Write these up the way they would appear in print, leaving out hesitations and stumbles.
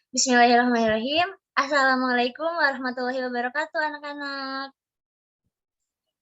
Bismillahirrahmanirrahim. Assalamualaikum warahmatullahi wabarakatuh, anak-anak.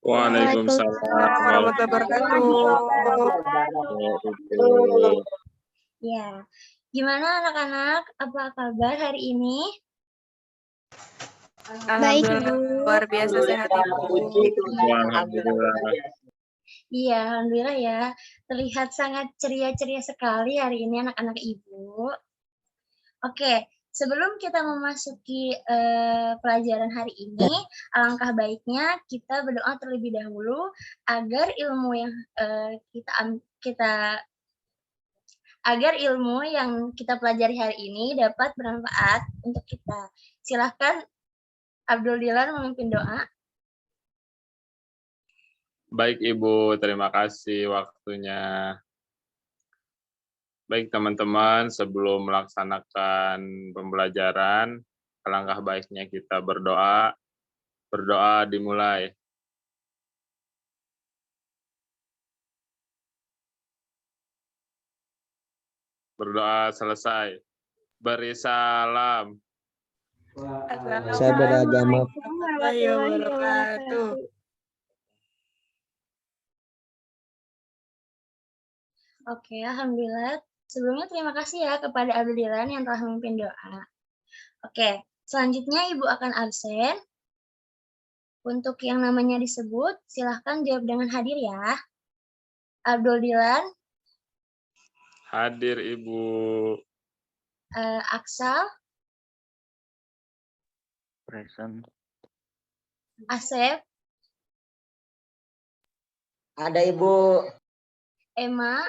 Waalaikumsalam warahmatullahi wabarakatuh. Ya, gimana anak-anak? Apa kabar hari ini? Alhamdulillah, luar biasa sehat Ibu. Alhamdulillah. Iya, alhamdulillah ya. Terlihat sangat ceria-ceria sekali hari ini anak-anak Ibu. Oke, sebelum kita memasuki pelajaran hari ini, alangkah baiknya kita berdoa terlebih dahulu agar ilmu yang kita pelajari hari ini dapat bermanfaat untuk kita. Silahkan Abdul Dilan memimpin doa. Baik Ibu, terima kasih waktunya. Baik teman-teman, sebelum melaksanakan pembelajaran, alangkah baiknya kita berdoa. Berdoa dimulai. Berdoa selesai. Beri salam. Saya beragama warahmatullahi wabarakatuh. Oke, alhamdulillah. Sebelumnya terima kasih ya kepada Abdul Dilan yang telah memimpin doa. Oke, selanjutnya Ibu akan absen. Untuk yang namanya disebut, silahkan jawab dengan hadir ya. Abdul Dilan. Hadir Ibu. Aksal. Present. Asep. Ada Ibu. Emma.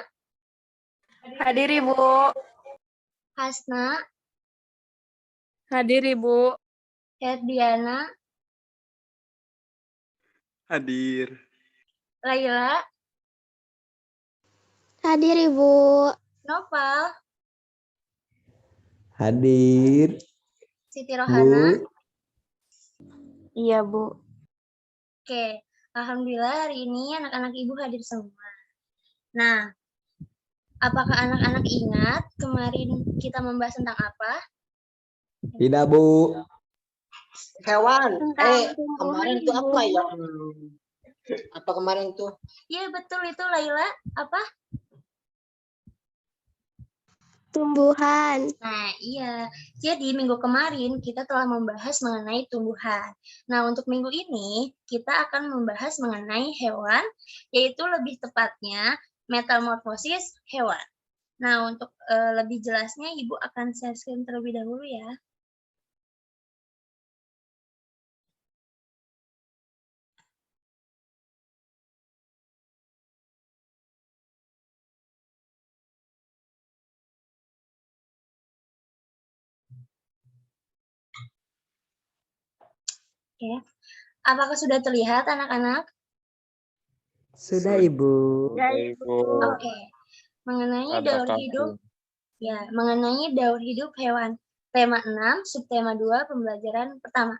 Hadir Ibu. Hasna. Hadir Ibu. Herdiana. Hadir. Laila. Hadir Ibu. Noval. Hadir. Siti Rohana. Bu. Iya Bu. Oke, alhamdulillah hari ini anak-anak Ibu hadir semua. Nah, apakah anak-anak ingat kemarin kita membahas tentang apa? Tidak Bu. Hewan. Tentang Kemarin itu apa ya? Apa kemarin tuh? Iya betul itu Laila. Apa? tumbuhan. Nah, iya. Jadi minggu kemarin kita telah membahas mengenai tumbuhan. Nah, untuk minggu ini kita akan membahas mengenai hewan, yaitu lebih tepatnya metamorfosis hewan. Nah, untuk lebih jelasnya Ibu akan share screen terlebih dahulu ya. Oke. Apakah sudah terlihat anak-anak? Sudah Ibu. Ya Ibu. Oke. Mengenai Ada daur kartu. hidup. Ya, mengenai daur hidup hewan. Tema 6, subtema 2, pembelajaran pertama.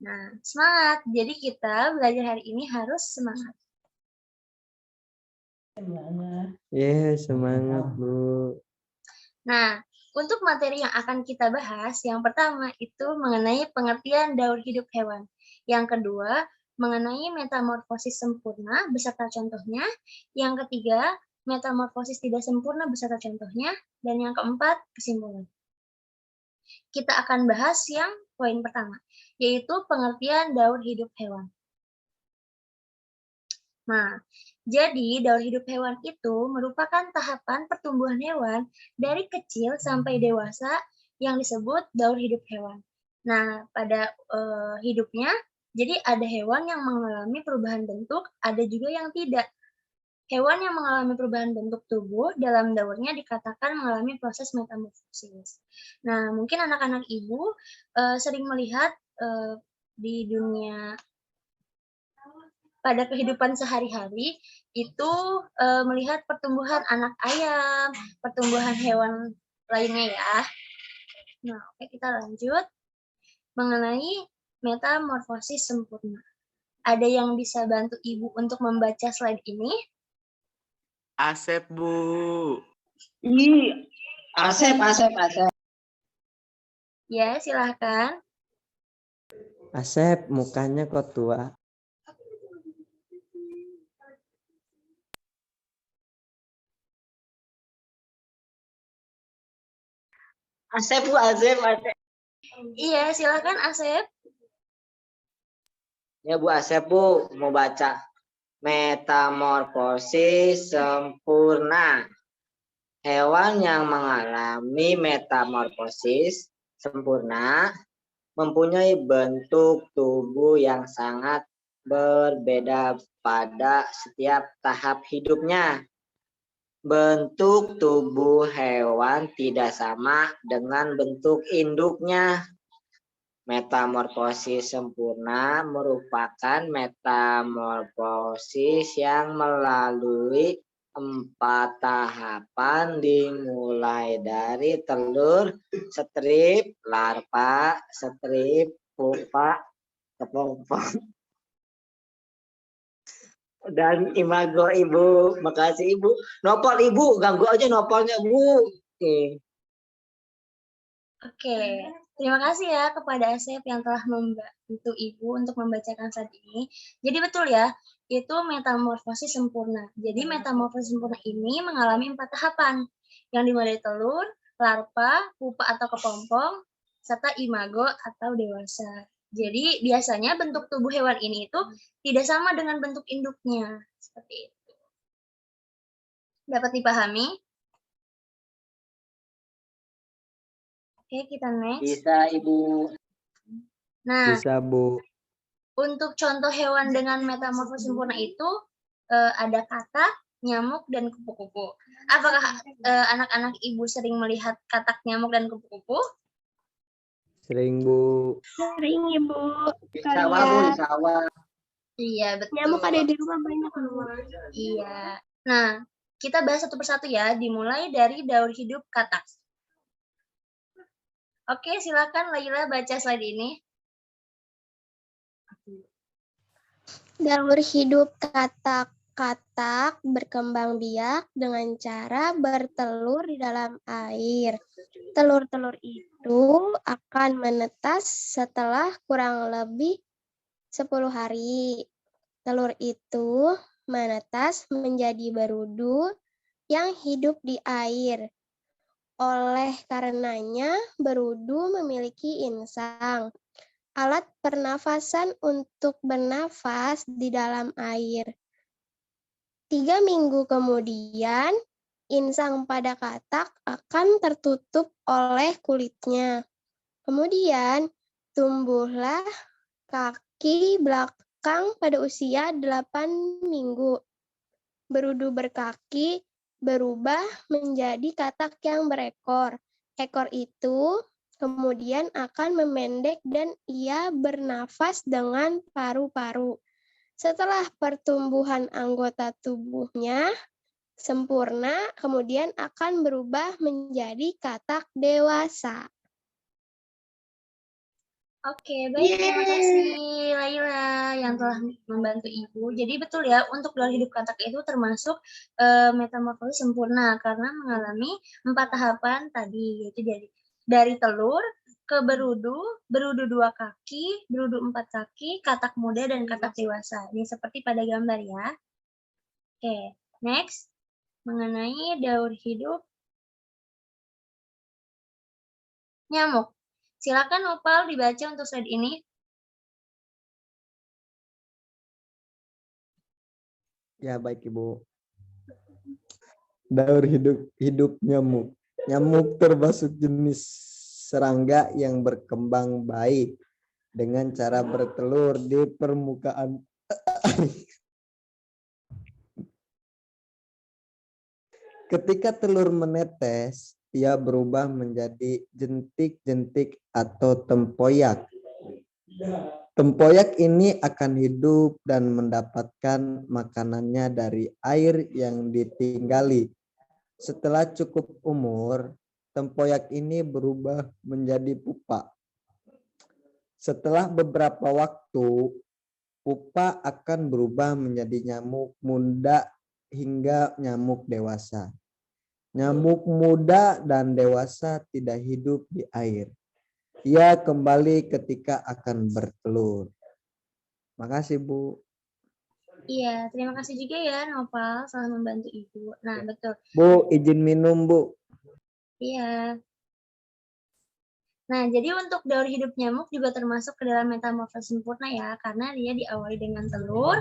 Nah, semangat. Jadi kita belajar hari ini harus semangat. Semangat Bu. Nah, untuk materi yang akan kita bahas, yang pertama itu mengenai pengertian daur hidup hewan. Yang kedua, mengenai metamorfosis sempurna beserta contohnya. Yang ketiga, metamorfosis tidak sempurna beserta contohnya. Dan yang keempat, kesimpulan. Kita akan bahas yang poin pertama, yaitu pengertian daur hidup hewan. Nah, jadi daur hidup hewan itu merupakan tahapan pertumbuhan hewan dari kecil sampai dewasa yang disebut daur hidup hewan. Nah, pada hidupnya, jadi ada hewan yang mengalami perubahan bentuk, ada juga yang tidak. Hewan yang mengalami perubahan bentuk tubuh dalam daurnya dikatakan mengalami proses metamorfosis. Nah, mungkin anak-anak Ibu sering melihat di dunia pada kehidupan sehari-hari itu melihat pertumbuhan anak ayam, pertumbuhan hewan lainnya ya. Nah, oke kita lanjut mengenai metamorfosis sempurna. Ada yang bisa bantu Ibu untuk membaca slide ini? Asep Bu. Asep. Ya, silahkan. Asep, mukanya kok tua. Asep Bu, Asep. Iya, silahkan Asep. Ya Bu, Asep Bu, mau baca. Metamorfosis sempurna. Hewan yang mengalami metamorfosis sempurna mempunyai bentuk tubuh yang sangat berbeda pada setiap tahap hidupnya. Bentuk tubuh hewan tidak sama dengan bentuk induknya. Metamorfosis sempurna merupakan metamorfosis yang melalui 4 tahapan, dimulai dari telur, strip, larva, strip, pupa, kepompong, dan imago Ibu. Makasih Ibu. Nopol Ibu, ganggu aja nopolnya Bu. Oke, terima kasih ya kepada Asep yang telah membantu Ibu untuk membacakan saat ini. Jadi betul ya, itu metamorfosis sempurna. Jadi metamorfosis sempurna ini mengalami 4 tahapan, yang dimulai dari telur, larva, pupa atau kepompong, serta imago atau dewasa. Jadi biasanya bentuk tubuh hewan ini itu tidak sama dengan bentuk induknya. Seperti itu. Dapat dipahami? Oke, kita next. Bisa Ibu. Nah, Bisa, Bu. untuk contoh hewan dengan metamorfosis sempurna itu ada katak, nyamuk, dan kupu-kupu. Apakah anak-anak Ibu sering melihat katak, nyamuk, dan kupu-kupu? Sering, Bu. Sering Ibu. Di sawah Bu, di sawah. Iya, betul. Nyamuk ada di rumah banyak Bu. Iya. Nah, kita bahas satu persatu ya, dimulai dari daur hidup katak. Oke, silakan Laila baca slide ini. Daur hidup katak-katak berkembang biak dengan cara bertelur di dalam air. Telur-telur itu akan menetas setelah kurang lebih 10 hari. Telur itu menetas menjadi berudu yang hidup di air. Oleh karenanya, berudu memiliki insang, alat pernafasan untuk bernafas di dalam air. 3 minggu kemudian, insang pada katak akan tertutup oleh kulitnya. Kemudian, tumbuhlah kaki belakang pada usia 8 minggu. Berudu berkaki berubah menjadi katak yang berekor. Ekor itu kemudian akan memendek dan ia bernafas dengan paru-paru. Setelah pertumbuhan anggota tubuhnya sempurna, kemudian akan berubah menjadi katak dewasa. Oke, baik. Terima kasih Laila yang telah membantu Ibu. Jadi betul ya, untuk daur hidup katak itu termasuk metamorfosis sempurna karena mengalami 4 tahapan tadi, yaitu dari telur ke berudu, berudu 2 kaki, berudu 4 kaki, katak muda, dan katak dewasa. Ini seperti pada gambar ya. Oke, next. Mengenai daur hidup nyamuk. Silakan Opal dibaca untuk slide ini. Ya, baik Ibu. Daur hidup nyamuk. Nyamuk termasuk jenis serangga yang berkembang baik dengan cara bertelur di permukaan air. Ketika telur menetes, ia berubah menjadi jentik-jentik atau tempoyak. Tempoyak ini akan hidup dan mendapatkan makanannya dari air yang ditinggali. Setelah cukup umur, tempoyak ini berubah menjadi pupa. Setelah beberapa waktu, pupa akan berubah menjadi nyamuk muda hingga nyamuk dewasa. Nyamuk muda dan dewasa tidak hidup di air. Ia kembali ketika akan bertelur. Makasih, Bu. Iya, terima kasih juga ya Nopal telah membantu Ibu. Nah, betul. Bu, izin minum, Bu. Iya. Nah, jadi untuk daur hidup nyamuk juga termasuk ke dalam metamorfosis sempurna ya, karena dia diawali dengan telur,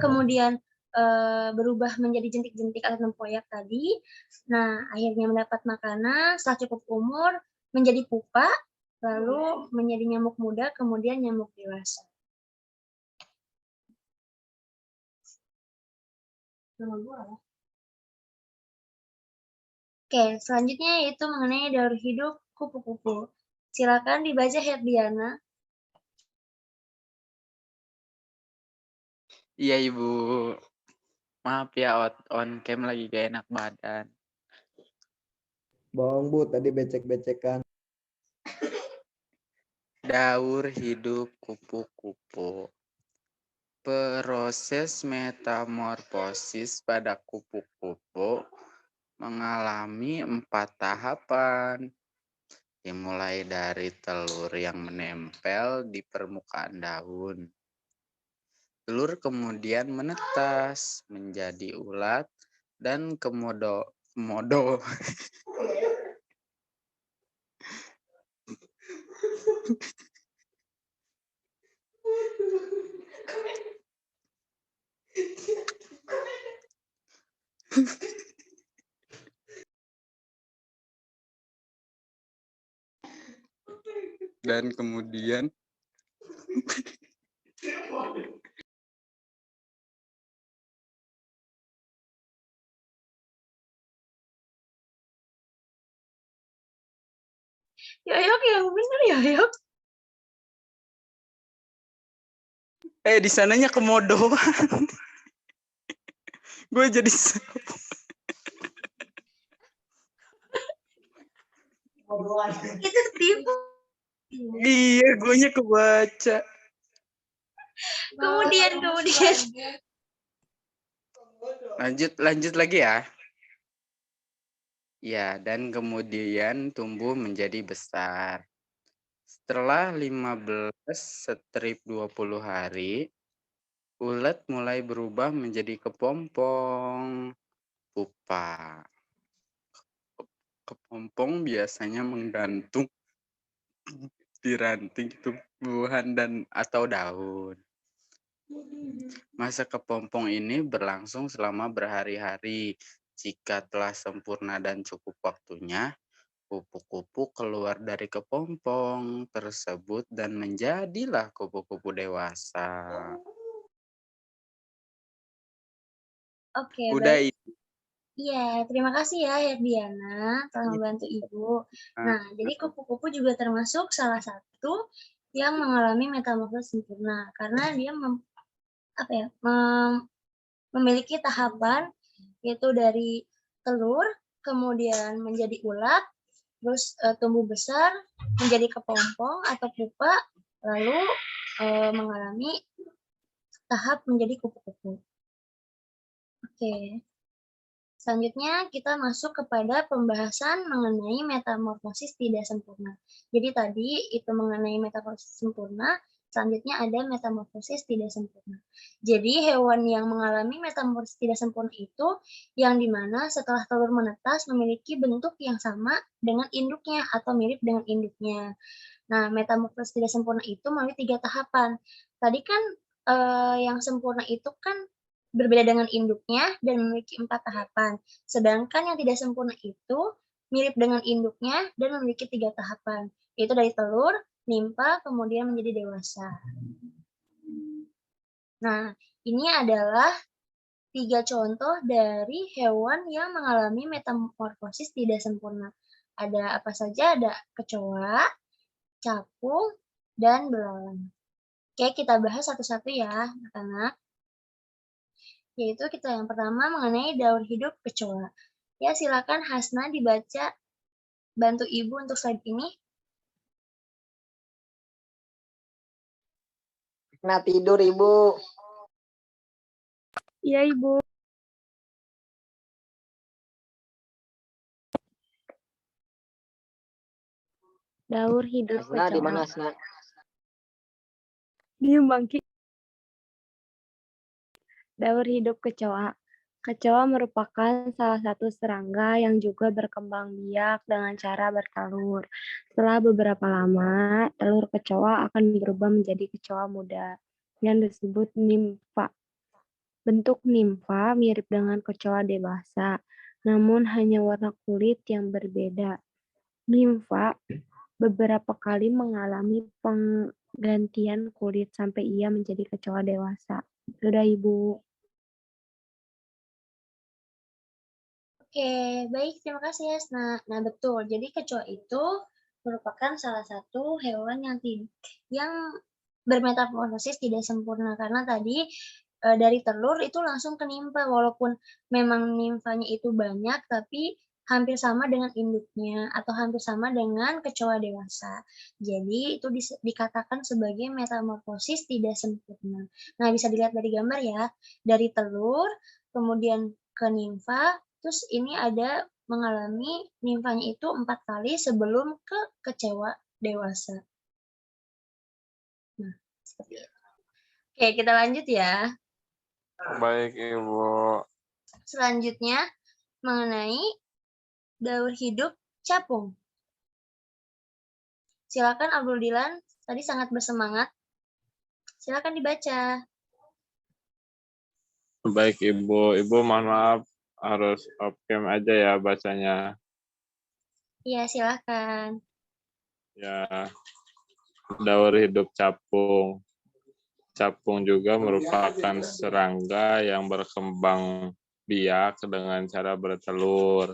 kemudian berubah menjadi jentik-jentik atau tempoyak tadi. Nah, akhirnya mendapat makanan, setelah cukup umur menjadi pupa, lalu menjadi nyamuk muda, kemudian nyamuk dewasa. Oke, selanjutnya yaitu mengenai daur hidup kupu-kupu. Silakan dibaca Herdiana. Iya Ibu, maaf ya on cam lagi gak enak badan. Bohong, Bu. Tadi becek-becekan. Daur hidup kupu-kupu. Proses metamorfosis pada kupu-kupu mengalami 4 tahapan. Dimulai dari telur yang menempel di permukaan daun. Telur kemudian menetas menjadi ulat dan komodo. Dan kemudian Yoyok yang bener Yoyok. di sananya komodo. Gue jadi Itu tipu. iya, gue kebaca. Kemudian. Lanjut lagi ya. Ya, dan kemudian tumbuh menjadi besar. Setelah 15-20 hari, ulat mulai berubah menjadi kepompong pupa. Kepompong biasanya menggantung di ranting tumbuhan dan atau daun. Masa kepompong ini berlangsung selama berhari-hari. Jika telah sempurna dan cukup waktunya, kupu-kupu keluar dari kepompong tersebut dan menjadilah kupu-kupu dewasa. Oke, Udah baik. Iya, terima kasih ya Herdiana telah membantu Ibu. Nah, jadi kupu-kupu juga termasuk salah satu yang mengalami metamorfosis sempurna karena dia memiliki tahapan yaitu dari telur, kemudian menjadi ulat, terus tumbuh besar, menjadi kepompong atau pupa, lalu mengalami tahap menjadi kupu-kupu. Oke. Selanjutnya kita masuk kepada pembahasan mengenai metamorfosis tidak sempurna. Jadi tadi itu mengenai metamorfosis sempurna, selanjutnya ada metamorfosis tidak sempurna. Jadi hewan yang mengalami metamorfosis tidak sempurna itu yang dimana setelah telur menetas memiliki bentuk yang sama dengan induknya atau mirip dengan induknya. Nah, metamorfosis tidak sempurna itu melalui 3 tahapan. Tadi kan yang sempurna itu kan berbeda dengan induknya dan memiliki 4 tahapan. Sedangkan yang tidak sempurna itu mirip dengan induknya dan memiliki 3 tahapan, yaitu dari telur, nimpa, kemudian menjadi dewasa. Nah, ini adalah 3 contoh dari hewan yang mengalami metamorfosis tidak sempurna. Ada apa saja? Ada kecoa, capung, dan belalang. Oke, kita bahas satu-satu ya, anak-anak. Yaitu kita yang pertama mengenai daur hidup kecoa. Ya, silakan Hasna dibaca, bantu Ibu untuk slide ini. Nah tidur Ibu. Iya, Ibu. Daur hidup Asna di mana kecoa. Asna? Diem bangki. Daur hidup kecoa. Kecoa merupakan salah satu serangga yang juga berkembang biak dengan cara bertelur. Setelah beberapa lama, telur kecoa akan berubah menjadi kecoa muda yang disebut nimfa. Bentuk nimfa mirip dengan kecoa dewasa, namun hanya warna kulit yang berbeda. Nimfa beberapa kali mengalami penggantian kulit sampai ia menjadi kecoa dewasa. Sudah, Ibu. Oke, baik, terima kasih Yasna. Nah, betul. Jadi kecoa itu merupakan salah satu hewan yang bermetamorfosis tidak sempurna karena tadi dari telur itu langsung ke nimfa walaupun memang nimfanya itu banyak tapi hampir sama dengan induknya atau hampir sama dengan kecoa dewasa. Jadi itu dikatakan sebagai metamorfosis tidak sempurna. Nah, bisa dilihat dari gambar ya. Dari telur kemudian ke nimfa. Terus ini ada mengalami nimfanya itu 4 kali sebelum ke kecoa dewasa. Nah, seperti itu. Oke, kita lanjut ya. Baik, Ibu. Selanjutnya mengenai daur hidup capung. Silakan Abdul Dilan, tadi sangat bersemangat. Silakan dibaca. Baik, Ibu. Ibu mohon maaf harus off cam aja ya bacanya. Iya, silakan. Ya, daur hidup capung. Capung juga merupakan serangga yang berkembang biak dengan cara bertelur.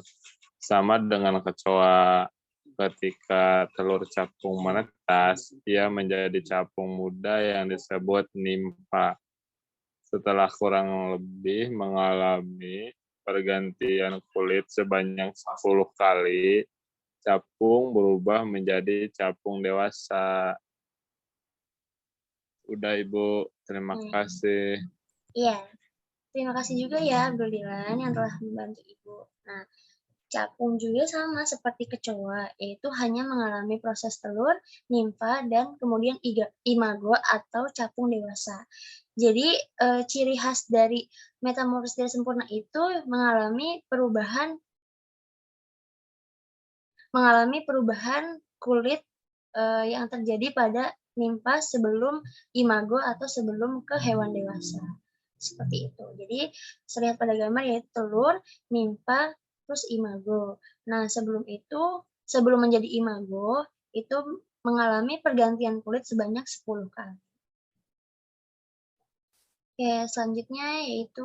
Sama dengan kecoa. Ketika telur capung menetas, ia menjadi capung muda yang disebut nimfa. Setelah kurang lebih mengalami pergantian kulit sebanyak 10 kali, capung berubah menjadi capung dewasa. Udah, Ibu. Terima kasih. Iya, terima kasih juga ya Abdul Dilan yang telah membantu Ibu. Nah, capung juga sama seperti kecoa, yaitu hanya mengalami proses telur, nimfa, dan kemudian imago atau capung dewasa. Jadi, ciri khas dari metamorfosis tidak sempurna itu mengalami perubahan kulit, yang terjadi pada nimfa sebelum imago atau sebelum ke hewan dewasa. Seperti itu. Jadi, terlihat pada gambar yaitu telur, nimfa, terus imago. Nah, sebelum menjadi imago, itu mengalami pergantian kulit sebanyak 10 kali. Oke, selanjutnya yaitu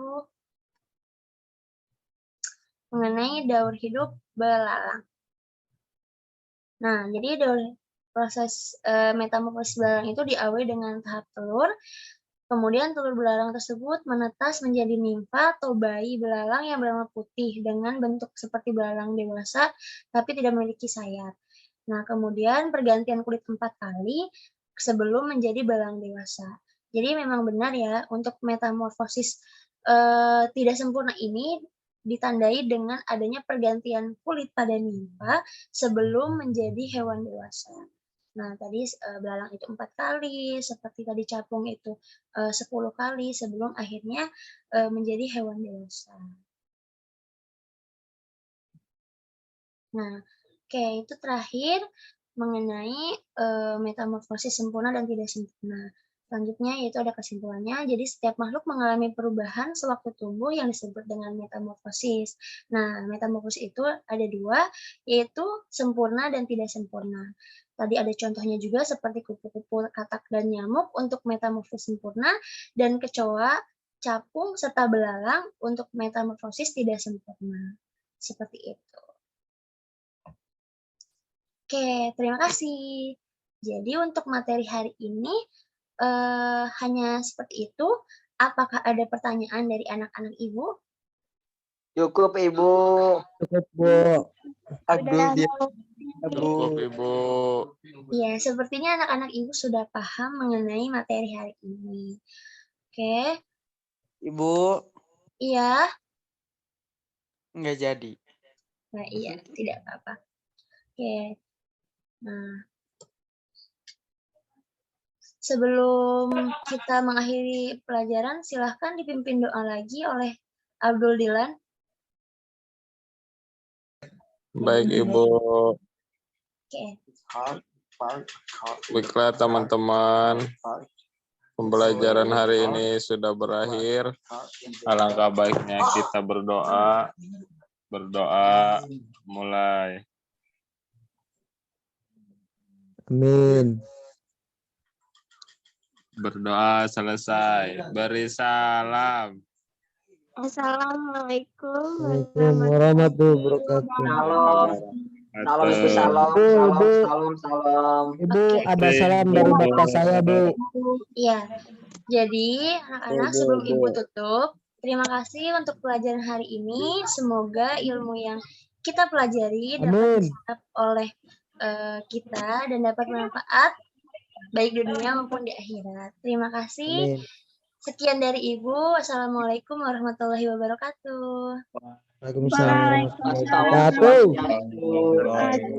mengenai daur hidup belalang. Nah, jadi proses metamorfosis belalang itu diawali dengan tahap telur, kemudian telur belalang tersebut menetas menjadi nimfa atau bayi belalang yang berwarna putih dengan bentuk seperti belalang dewasa tapi tidak memiliki sayap. Nah, kemudian pergantian kulit 4 kali sebelum menjadi belalang dewasa. Jadi memang benar ya, untuk metamorfosis tidak sempurna ini ditandai dengan adanya pergantian kulit pada nimfa sebelum menjadi hewan dewasa. Nah, tadi belalang itu 4 kali, seperti tadi capung itu 10 kali sebelum akhirnya menjadi hewan dewasa. Nah, oke, itu terakhir mengenai metamorfosis sempurna dan tidak sempurna. Selanjutnya yaitu ada kesimpulannya, jadi setiap makhluk mengalami perubahan sewaktu tumbuh yang disebut dengan metamorfosis. Nah, metamorfosis itu ada 2, yaitu sempurna dan tidak sempurna. Tadi ada contohnya juga seperti kupu-kupu, katak, dan nyamuk untuk metamorfosis sempurna, dan kecoa, capung, serta belalang untuk metamorfosis tidak sempurna. Seperti itu. Oke, terima kasih. Jadi untuk materi hari ini hanya seperti itu. Apakah ada pertanyaan dari anak-anak Ibu? Cukup Ibu. Cukup, Bu. Abdul Cukup, Ibu. Iya, sepertinya anak-anak Ibu sudah paham mengenai materi hari ini. Oke. Ibu, Iya. nggak jadi. Nah, iya, tidak apa-apa. Oke. Nah, Sebelum kita mengakhiri pelajaran, silahkan dipimpin doa lagi oleh Abdul Dilan. Baik Ibu. Oke. Baiklah teman-teman, pembelajaran hari ini sudah berakhir. Alangkah baiknya kita berdoa. Berdoa mulai. Amin. Berdoa selesai. Beri salam. Assalamualaikum Warahmatullahi wabarakatuh. Salam. Salam Ibu, salam, Bu, salam, Bu. salam, salam. Ibu, Oke. ada salam dari bapak saya, Bu. Iya. Jadi, anak-anak sebelum Ibu tutup, terima kasih untuk pelajaran hari ini. Semoga ilmu yang kita pelajari dapat Amin. diserap oleh kita dan dapat bermanfaat baik di dunia maupun di akhirat. Terima kasih. Amin. Sekian dari Ibu. Wassalamualaikum warahmatullahi wabarakatuh. Waalaikumsalam warahmatullahi Salam, wabarakatuh. salam,